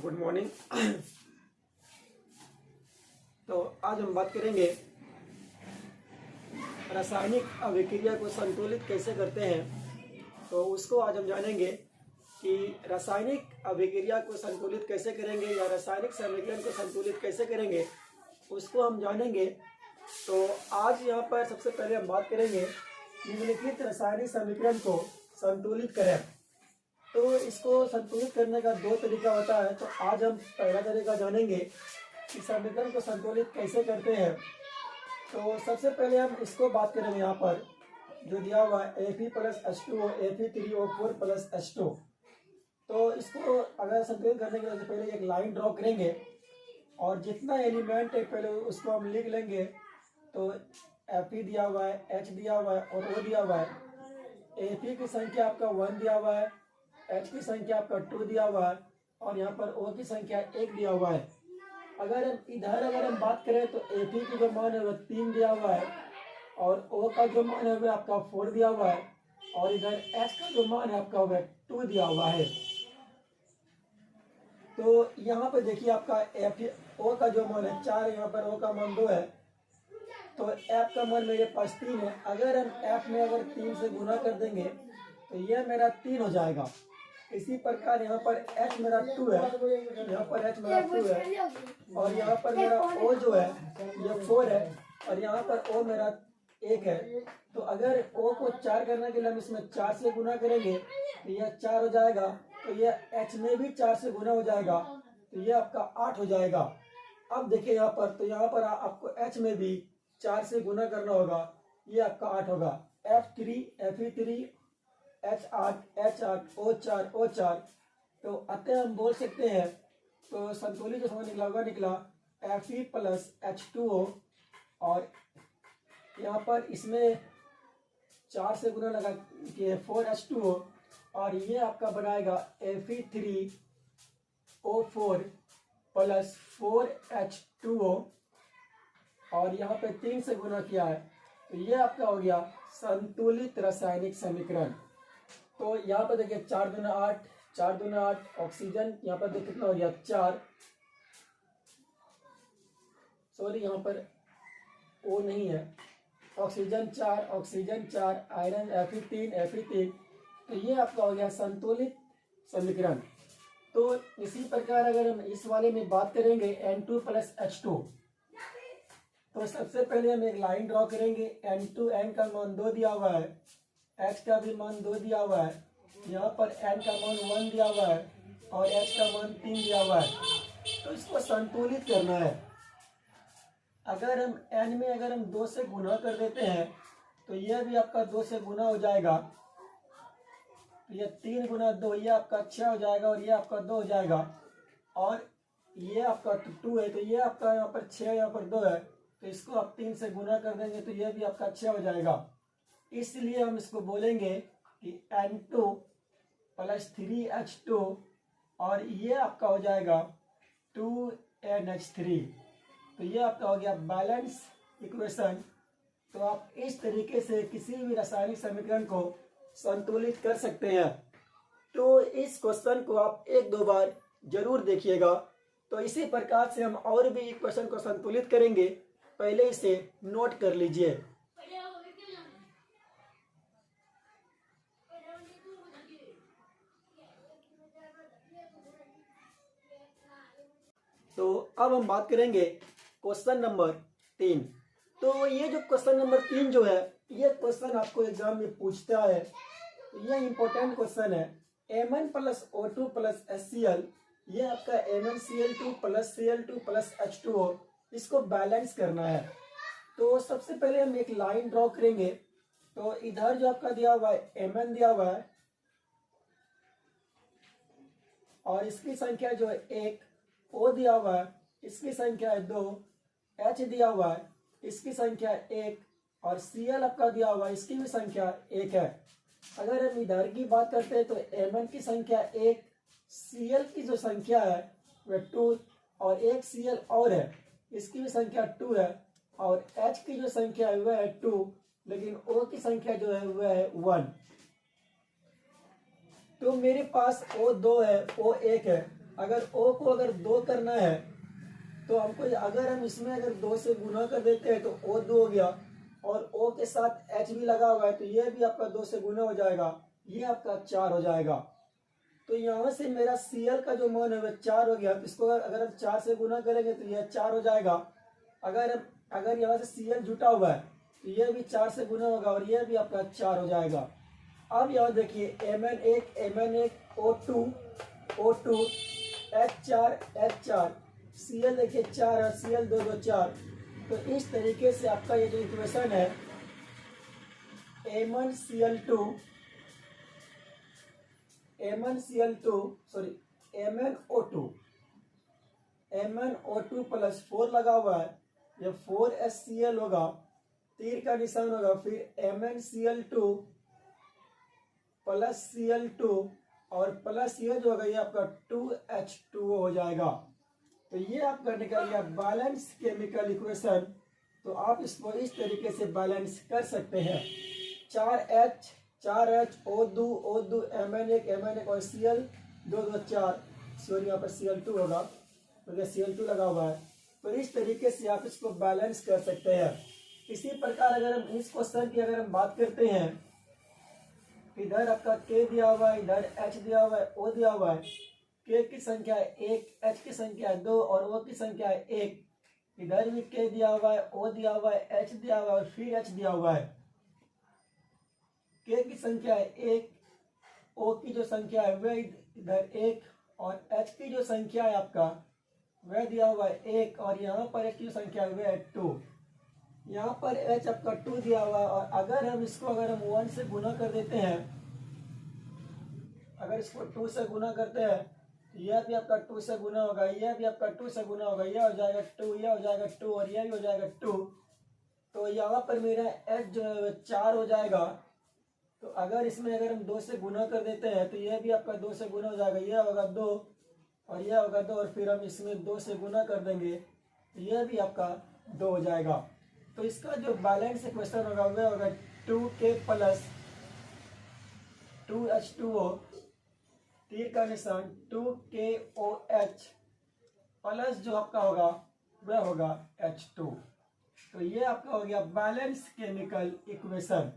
Good morning. तो आज हम बात करेंगे रासायनिक अभिक्रिया को संतुलित कैसे करते हैं। तो उसको आज हम जानेंगे कि रासायनिक अभिक्रिया को संतुलित कैसे करेंगे या रासायनिक समीकरण को संतुलित कैसे करेंगे, उसको हम जानेंगे। तो आज यहाँ पर सबसे पहले हम बात करेंगे निम्नलिखित रासायनिक समीकरण को संतुलित करें। तो इसको संतुलित करने का दो तरीका होता है। तो आज हम पहला तरीका जानेंगे कि समीकरण को संतुलित कैसे करते हैं। तो सबसे पहले हम इसको बात करेंगे, यहाँ पर जो दिया हुआ है Fe plus H2O Fe3O4 plus H2। तो इसको अगर संतुलित करने के लिए पहले एक लाइन ड्रॉ करेंगे और जितना एलिमेंट है पहले उसको हम लिख लेंगे। तो Fe दिया हुआ है, H दिया हुआ है और O दिया हुआ है। Fe की संख्या आपका 1 दिया हुआ है, H की संख्या आपका 2 दिया हुआ है और यहाँ पर O की संख्या 1 दिया हुआ है। अगर हम बात करें तो Fe की जो मान है वह 3 दिया हुआ है और O का जो मान है वह आपका 4 दिया हुआ है और इधर H का जो मान है आपका वह 2 दिया हुआ है। तो यहाँ पर देखिए आपका O का जो मान है 4, यहाँ पर O का मान 2 है। तो F का मान मेरे पास 3 है। अगर हम F में अगर 3 से गुना कर देंगे तो यह मेरा 3 हो जाएगा। इसी प्रकार यहाँ पर H मेरा 2 है, यहाँ पर H मेरा 2 है और यहाँ पर मेरा O जो है यह 4 है और यहाँ पर O मेरा 1 है। तो अगर O को 4 करने के लिए हम इसमें 4 से गुना करेंगे तो यह 4 हो जाएगा। तो यह H में भी 4 से गुना हो जाएगा तो यह आपका 8 हो जाएगा। अब देखिए यहाँ पर, तो यहाँ पर आपको H में भी 4 से गुना करना होगा, ये आपका 8 होगा। F3 Fe3 H8 O4। तो अतः हम बोल सकते हैं, तो संतुलित जो समय निकला होगा निकला Fe प्लस H2O और यहाँ पर इसमें 4 से गुना लगा कि 4H2O और ये आपका बनाएगा Fe3O4 प्लस 4H2O और यहाँ पे 3 से गुना किया है तो ये आपका हो गया संतुलित रासायनिक समीकरण। तो यहाँ पर देखिए 4 दूना 8, 4 दूना 8, ऑक्सीजन यहाँ पर देखिए कितना हो गया 4, सॉरी यहाँ पर O नहीं है, ऑक्सीजन 4, आयरन Fe3। तो ये आपका हो गया संतुलित समीकरण। तो इसी प्रकार अगर हम इस वाले में बात करेंगे N2 प्लस H2, तो सबसे पहले हम एक लाइन ड्रॉ करेंगे। N का मान 2 दिया हुआ है, H का भी मान 2 दिया हुआ है, यहाँ पर N का मान 1 दिया हुआ है और H का मान 3 दिया हुआ है। तो इसको संतुलित करना है। अगर हम N में अगर हम 2 से गुना कर देते हैं तो यह भी आपका 2 से गुना हो जाएगा। तो यह 3 गुना 2 ये आपका 6 हो जाएगा और ये आपका 2 हो जाएगा और ये आपका 2 है। तो ये आपका यहाँ पर 6, यहाँ पर 2 है। तो इसको आप 3 से गुना कर देंगे तो यह भी आपका 6 हो जाएगा। इसलिए हम इसको बोलेंगे कि N2 प्लस 3H2 और ये आपका हो जाएगा 2NH3। तो ये आपका हो गया बैलेंस इक्वेशन। तो आप इस तरीके से किसी भी रासायनिक समीकरण को संतुलित कर सकते हैं। तो इस क्वेश्चन को आप 1-2 बार जरूर देखिएगा। तो इसी प्रकार से हम और भी इक्वेशन को संतुलित करेंगे, पहले इसे नोट कर लीजिए। तो अब हम बात करेंगे क्वेश्चन नंबर 3। तो ये जो क्वेश्चन नंबर 3 जो है, ये क्वेश्चन आपको एग्जाम में पूछता है। ये इंपॉर्टेंट क्वेश्चन है। Mn plus O2 plus HCl, ये आपका MnCl2 plus Cl2 plus H2O, इसको बैलेंस करना है। तो सबसे पहले हम एक लाइन ड्रॉ करेंगे। तो इधर जो आपका दिया हुआ है Mn दिया हुआ है और इसकी संख्या जो है 1, O दिया हुआ है, इसकी संख्या है 2, H दिया हुआ है, इसकी संख्या 1 और Cl आपका दिया हुआ है, इसकी भी संख्या 1 है। अगर हम इधर की बात करते हैं तो Mn की संख्या 1, Cl की जो संख्या है वह 2 और एक Cl और है, इसकी भी संख्या 2 है और H की जो संख्या है वह है 2, लेकिन O की संख्या जो है वह है 1। तो मेरे पास O2 है, O1 है अगर O को अगर 2 करना है तो हमको, अगर हम इसमें अगर 2 से गुना कर देते हैं तो O 2 हो गया, और O के साथ H भी लगा हुआ है तो ये भी आपका 2 से गुना हो जाएगा, ये आपका 4 हो जाएगा। तो यहाँ से मेरा Cl का जो मान है वह 4 हो गया, तो इसको अगर हम 4 से गुना करेंगे तो यह 4 हो जाएगा। अगर यहाँ से Cl जुटा हुआ है तो यह भी 4 से गुना होगा और यह भी आपका 4 हो जाएगा। अब यहाँ देखिए Mn1 O2 O2 H4 Cl देखिए 4 है, Cl 2 2 4। तो इस तरीके से आपका ये जो इक्वेशन है MnO2 प्लस 4 लगा हुआ है, ये 4HCl होगा, तीर का निशान होगा, फिर MnCl2 प्लस Cl2 और प्लस ये जो होगा ये आपका 2H2O हो जाएगा। तो ये आपका निकल गया बैलेंस केमिकल इक्वेशन। तो आप इसको इस तरीके से बैलेंस कर सकते हैं। 4H O2 Mn1 और Cl 2 2 4, सॉरी यहाँ पर Cl2 होगा क्योंकि Cl2 लगा हुआ है। तो इस तरीके से आप इसको बैलेंस कर सकते हैं। इसी प्रकार अगर हम इस क्वेश्चन की अगर हम बात करते हैं, इधर आपका K दिया हुआ है, इधर H दिया हुआ है, O दिया हुआ है। K की संख्या है 1, H की संख्या है 2 और O की संख्या है 1। इधर भी K दिया हुआ है, O दिया हुआ है, H दिया हुआ है और फिर H दिया हुआ है। K की संख्या है 1, O की जो संख्या है वह इधर 1 और H की जो संख्या है आपका वह दिया हुआ है 1 और यहाँ पर H की जो संख्या है वह है 2। यहाँ पर H आपका 2 दिया हुआ है और अगर हम इसको अगर हम 1 से गुना कर देते हैं, अगर इसको 2 से गुना करते हैं तो यह भी आपका 2 से गुना होगा, यह भी आपका 2 से गुना होगा, यह हो जाएगा 2, यह हो जाएगा 2 और यह भी हो जाएगा 2। तो यहाँ पर मेरा H जो है 4 हो जाएगा। तो अगर इसमें अगर हम 2 से गुना कर देते हैं तो यह भी आपका 2 से गुना हो जाएगा, यह होगा 2 और यह होगा 2 और फिर हम इसमें 2 से गुना कर देंगे तो यह भी आपका 2 हो जाएगा। तो इसका जो बैलेंस इक्वेशन होगा वह होगा 2K प्लस 2H2O, तीर का निशान 2KOH प्लस जो आपका होगा वह होगा H2। तो ये आपका हो गया balance chemical equation.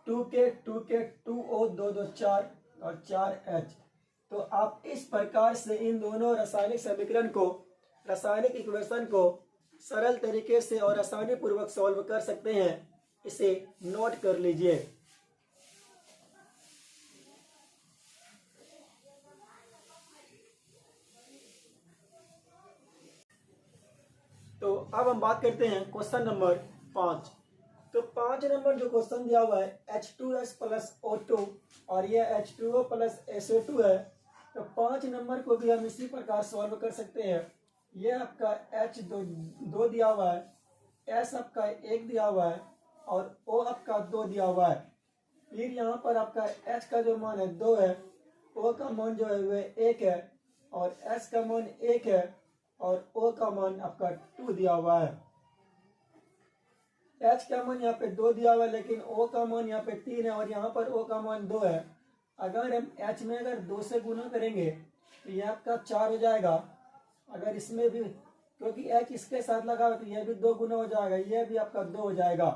2K 2O 2 2 4 और 4H। तो आप इस प्रकार से इन दोनों रासायनिक समीकरण को, रासायनिक इक्वेशन को सरल तरीके से और आसानी पूर्वक सॉल्व कर सकते हैं। इसे नोट कर लीजिए। तो अब हम बात करते हैं क्वेश्चन नंबर 5। तो 5 नंबर जो क्वेश्चन दिया हुआ है H2S प्लस O2 और यह H2O प्लस SO2 है। तो 5 नंबर को भी हम इसी प्रकार सॉल्व कर सकते हैं। यह आपका H 2 दिया हुआ है, S आपका 1 दिया हुआ है और O आपका 2 दिया हुआ है। फिर यहाँ पर आपका H का जो मान है 2 है, O का मान जो है वह 1 है और S का मान 1 है और O का मान आपका 2 दिया हुआ है। H का मान यहाँ पे 2 दिया हुआ है लेकिन O का मान यहाँ पे 3 है और यहाँ पर O का मान 2 है। अगर हम H में अगर 2 से गुना करेंगे तो यह आपका 4 हो जाएगा। अगर इसमें भी, क्योंकि H इसके साथ लगा हुआ तो यह भी 2 गुना हो जाएगा, यह भी आपका 2 हो जाएगा।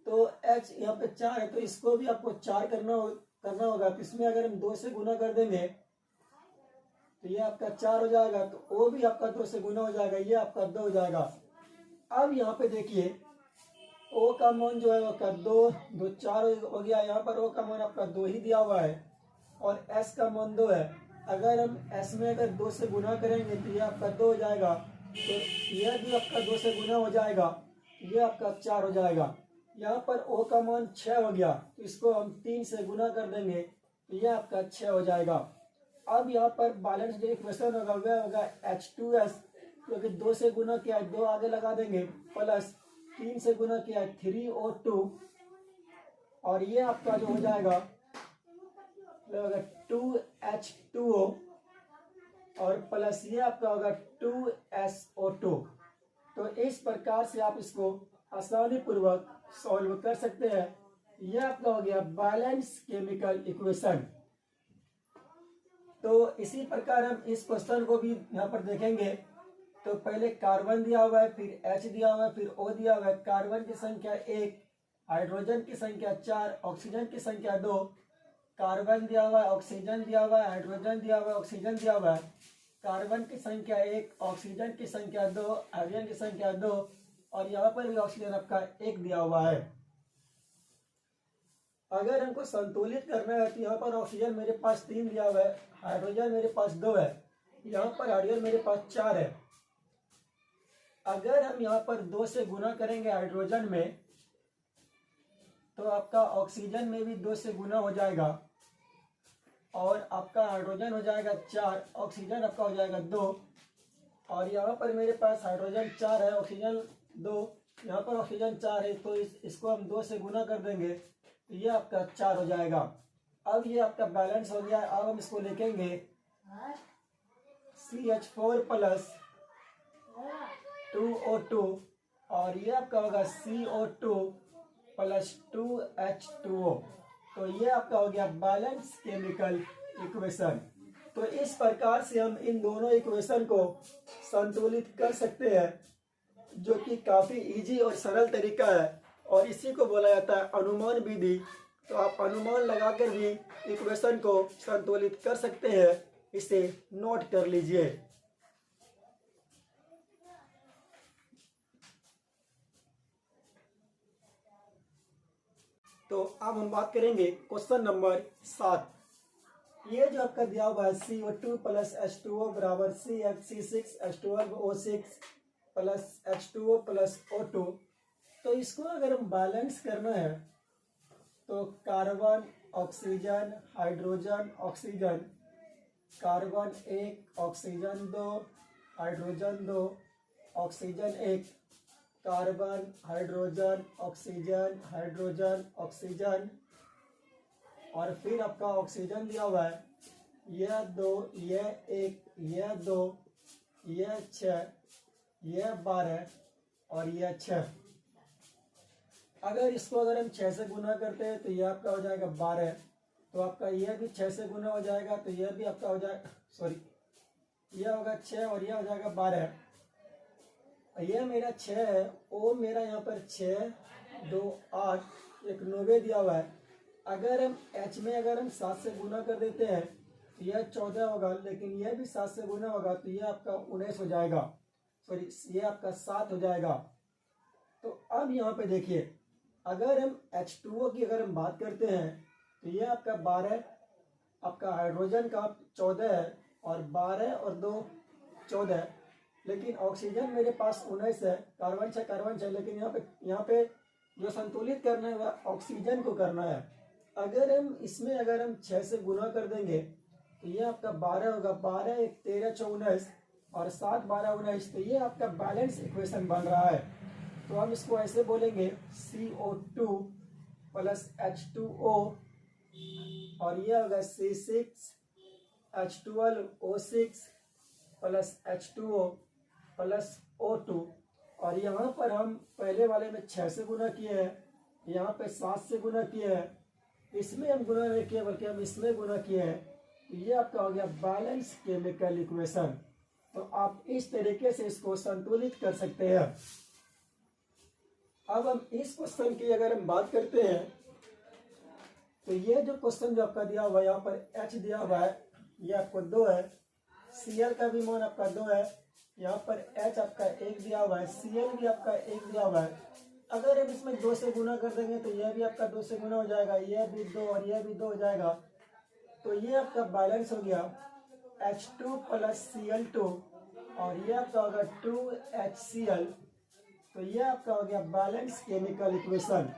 तो H यहाँ पे 4 है तो इसको भी आपको 4 करना होगा। तो इसमें अगर हम 2 से गुना कर देंगे तो ये आपका 4 हो जाएगा। तो O भी आपका 2 से गुना हो जाएगा, ये आपका 2 हो जाएगा। अब यहाँ पे देखिए O का मान जो है आपका 2 4 हो गया। यहाँ पर O का मान आपका 2 ही दिया हुआ है और S का मान 2 है। अगर हम S में अगर 2 से गुना करेंगे तो ये आपका 2 हो जाएगा। तो यह भी आपका 2 से गुना हो जाएगा, ये आपका 4 हो जाएगा। यहाँ पर O का मान 6 हो गया तो इसको हम 3 से गुना कर देंगे तो यह आपका 6 हो जाएगा। अब यहाँ पर बैलेंस जो इक्वेशन होगा वह होगा H2S, क्योंकि 2 से गुना किया है 2 आगे लगा देंगे, प्लस 3 से गुना किया है 3O2 और ये आपका जो हो जाएगा 2H2O और प्लस ये आपका होगा 2SO2। तो इस प्रकार से आप इसको आसानी पूर्वक सॉल्व कर सकते हैं। यह आपका हो गया बैलेंस केमिकल इक्वेशन। तो इसी प्रकार हम इस क्वेश्चन को भी यहाँ पर देखेंगे। तो पहले कार्बन दिया हुआ है, फिर H दिया हुआ है, फिर O दिया हुआ है। कार्बन की संख्या 1, हाइड्रोजन की संख्या 4, ऑक्सीजन की संख्या 2। कार्बन दिया हुआ है, ऑक्सीजन दिया हुआ है, हाइड्रोजन दिया हुआ है, ऑक्सीजन दिया हुआ है। कार्बन की संख्या 1, ऑक्सीजन की संख्या 2, हाइड्रोजन की संख्या 2, और यहाँ पर भी ऑक्सीजन आपका 1 दिया हुआ है। अगर हमको संतुलित करना है तो यहाँ पर ऑक्सीजन मेरे पास 3 दिया हुआ है, हाइड्रोजन मेरे पास 2 है, यहाँ पर हाइड्रोजन मेरे पास 4 है। अगर हम यहाँ पर 2 से गुना करेंगे हाइड्रोजन में, तो आपका ऑक्सीजन में भी 2 से गुना हो जाएगा, और आपका हाइड्रोजन हो जाएगा 4, ऑक्सीजन आपका हो जाएगा 2, और यहाँ पर मेरे पास हाइड्रोजन 4 है, ऑक्सीजन 2, यहाँ पर ऑक्सीजन 4 है, तो इसको हम 2 से गुना कर देंगे तो ये आपका 4 हो जाएगा। अब ये आपका बैलेंस हो गया। अब हम इसको लिखेंगे CH4 प्लस 2O2, और ये आपका होगा CO2 प्लस 2H2O। तो ये आपका हो गया बैलेंस केमिकल इक्वेशन। तो इस प्रकार से हम इन दोनों इक्वेशन को संतुलित कर सकते हैं, जो कि काफ़ी इजी और सरल तरीका है, और इसी को बोला जाता है अनुमान विधि। तो आप अनुमान लगाकर भी इक्वेशन को संतुलित कर सकते हैं, इसे नोट कर लीजिए। तो अब हम बात करेंगे क्वेश्चन नंबर 7। ये जो आपका दिया हुआ है CO2 प्लस H2O बराबर CH6H12O6 plus H2O plus O2। तो इसको अगर हम बैलेंस करना है तो carbon, oxygen, hydrogen, oxygen, carbon 1, oxygen 2, hydrogen 2, oxygen 1, carbon, hydrogen, oxygen, hydrogen, oxygen, और फिर आपका ऑक्सीजन दिया हुआ है, यह 2, यह 1, यह 2, यह 6, यह 12, और यह 6। अगर इसको हम 6 से गुना करते हैं तो यह आपका हो जाएगा 12, तो आपका यह भी 6 से गुना हो जाएगा, तो यह भी आपका हो जाएगा, सॉरी, यह होगा 6 और यह हो जाएगा 12। यह मेरा 6 है, ओ मेरा यहाँ पर 6, 2, 8, एक 9 दिया हुआ है। अगर हम H में अगर हम 7 से गुना कर देते हैं तो यह 14 होगा, लेकिन यह भी 7 से गुना होगा तो यह आपका 19 हो जाएगा, सॉरी यह आपका 7 हो जाएगा। तो अब यहाँ पे देखिए, अगर हम H2O की अगर हम बात करते हैं तो यह आपका 12, आपका हाइड्रोजन का 14 है, और 12 और 2 14, लेकिन ऑक्सीजन मेरे पास 19 है, कार्बन 6 लेकिन यहाँ पे जो संतुलित करना है वह ऑक्सीजन को करना है। अगर हम इसमें अगर हम 6 से गुना कर देंगे तो ये आपका 12 होगा, 12 1 13 19, और 7 12 19, तो ये आपका बैलेंस इक्वेशन बन रहा है। तो हम इसको ऐसे बोलेंगे CO2 प्लस H2O, और ये होगा C6H12O6 plus H2O plus O2, और यहाँ पर हम पहले वाले में 6 से गुना किए हैं, यहाँ पे 7 से गुना किए हैं, इसमें हम गुना नहीं किए बल्कि हम इसमें गुना किए हैं। तो ये आपका हो गया बैलेंस केमिकल इक्वेशन। तो आप इस तरीके से इसको संतुलित कर सकते हैं। अब हम इस क्वेश्चन की अगर हम बात करते हैं तो ये जो क्वेश्चन जो आपका दिया हुआ है, यहाँ पर H दिया हुआ है, ये आपको 2 है, Cl का भी मान आपका 2 है, यहाँ पर H आपका 1 दिया हुआ है, Cl भी आपका 1 दिया हुआ है। अगर हम इसमें 2 से गुना कर देंगे तो यह भी आपका 2 से गुना हो जाएगा, यह भी 2 और यह भी 2 हो जाएगा। तो ये आपका बैलेंस हो गया H2 प्लस Cl2, और ये आपका होगा 2HCl। तो ये आपका हो गया बैलेंस केमिकल इक्वेशन।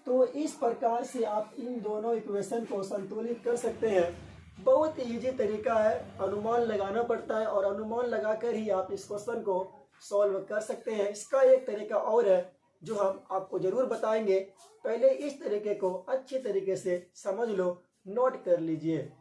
तो इस प्रकार से आप इन दोनों इक्वेशन को संतुलित कर सकते हैं। बहुत इजी तरीका है, अनुमान लगाना पड़ता है, और अनुमान लगाकर ही आप इस क्वेश्चन को सॉल्व कर सकते हैं। इसका एक तरीका और है जो हम आपको जरूर बताएंगे। पहले इस तरीके को अच्छे तरीके से समझ लो, नोट कर लीजिए।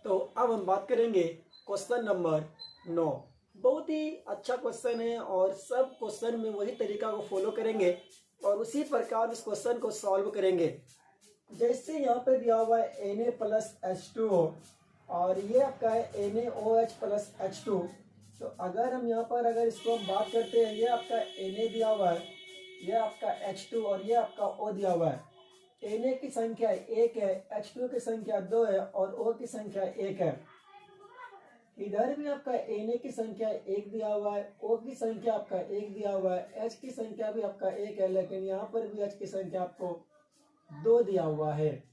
तो अब हम बात करेंगे क्वेश्चन नंबर 9। बहुत ही अच्छा क्वेश्चन है, और सब क्वेश्चन में वही तरीका को फॉलो करेंगे और उसी प्रकार इस क्वेश्चन को सॉल्व करेंगे। जैसे यहाँ पे दिया हुआ है Na प्लस H2O और ये आपका है NaOH प्लस H2। तो अगर हम यहाँ पर अगर इसको हम बात करते हैं, ये आपका Na दिया हुआ है, ये आपका H2 और ये आपका O दिया हुआ है। Na की संख्या 1 है, H2 की संख्या 2 है और O की संख्या 1 है। इधर भी आपका Na की संख्या 1 दिया हुआ है, O की संख्या आपका 1 दिया हुआ है, H की संख्या भी आपका 1 है, लेकिन यहाँ पर भी H की संख्या आपको 2 दिया हुआ है।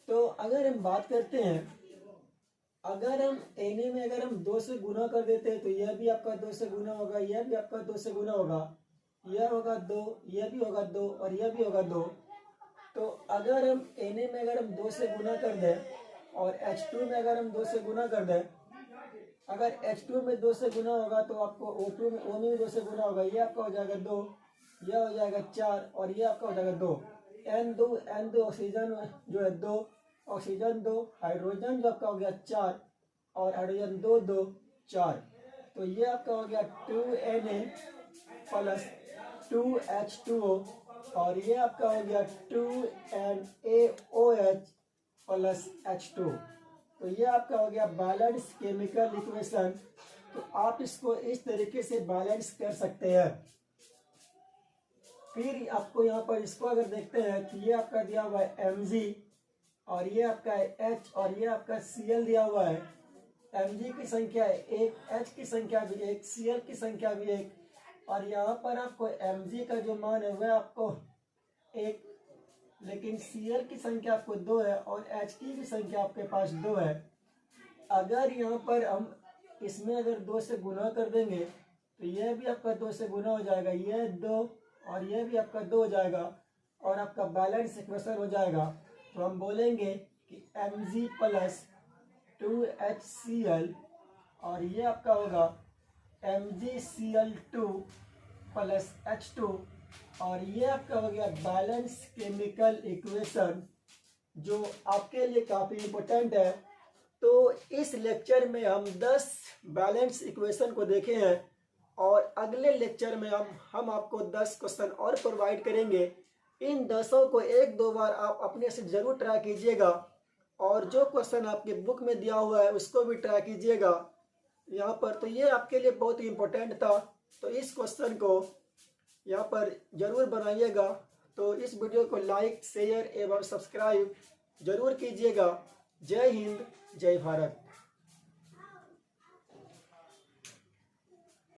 तो अगर हम बात करते हैं, अगर हम Na में अगर हम 2 से गुना कर देते हैं तो यह भी आपका 2 से गुना होगा, यह भी आपका 2 से गुना होगा, यह होगा 2, यह भी होगा 2 और यह भी होगा 2। तो अगर हम Na में अगर हम 2 से गुना कर दें और H2 में अगर हम 2 से गुना कर दें, अगर H2 में 2 से गुना होगा तो आपको O2 में O में भी 2 से गुना होगा, ये आपका हो जाएगा 2, यह हो जाएगा 4 और ये आपका हो जाएगा 2। N2 ऑक्सीजन जो है 2, ऑक्सीजन 2, हाइड्रोजन जो आपका हो गया 4 और हाइड्रोजन 2 4। तो ये आपका हो गया 2Na प्लस 2H2O और ये आपका हो गया 2NaOH प्लस H2। तो ये आपका हो गया बैलेंस केमिकल इक्वेशन। तो आप इसको इस तरीके से बैलेंस कर सकते हैं। फिर आपको यहाँ पर इसको अगर देखते हैं तो ये आपका दिया हुआ है Mg और ये आपका है H और ये आपका Cl दिया हुआ है। Mg की संख्या 1, H की संख्या भी 1, Cl की संख्या भी 1 और यहाँ पर आपको Mg का जो मान है वह आपको 1, लेकिन Cl की संख्या आपको 2 है और H की भी संख्या आपके पास 2 है। अगर यहाँ पर हम इसमें अगर 2 से गुना कर देंगे तो यह भी आपका 2 से गुना हो जाएगा, यह 2 और यह भी आपका 2 हो जाएगा और आपका बैलेंस इक्वेशन हो जाएगा। तो हम बोलेंगे कि Mg प्लस 2HCl और ये आपका होगा MgCl2 प्लस H2 और ये आपका हो गया बैलेंस केमिकल इक्वेशन, जो आपके लिए काफ़ी इम्पोर्टेंट है। तो इस लेक्चर में हम 10 बैलेंस इक्वेशन को देखे हैं और अगले लेक्चर में हम आपको 10 क्वेश्चन और प्रोवाइड करेंगे। इन 10 को 1-2 बार आप अपने से ज़रूर ट्राई कीजिएगा और जो क्वेश्चन आपके बुक में दिया हुआ है उसको भी ट्राई कीजिएगा यहाँ पर। तो ये आपके लिए बहुत ही इम्पोर्टेंट था, तो इस क्वेश्चन को यहाँ पर ज़रूर बनाइएगा। तो इस वीडियो को लाइक, शेयर एवं सब्सक्राइब जरूर कीजिएगा। जय हिंद, जय भारत।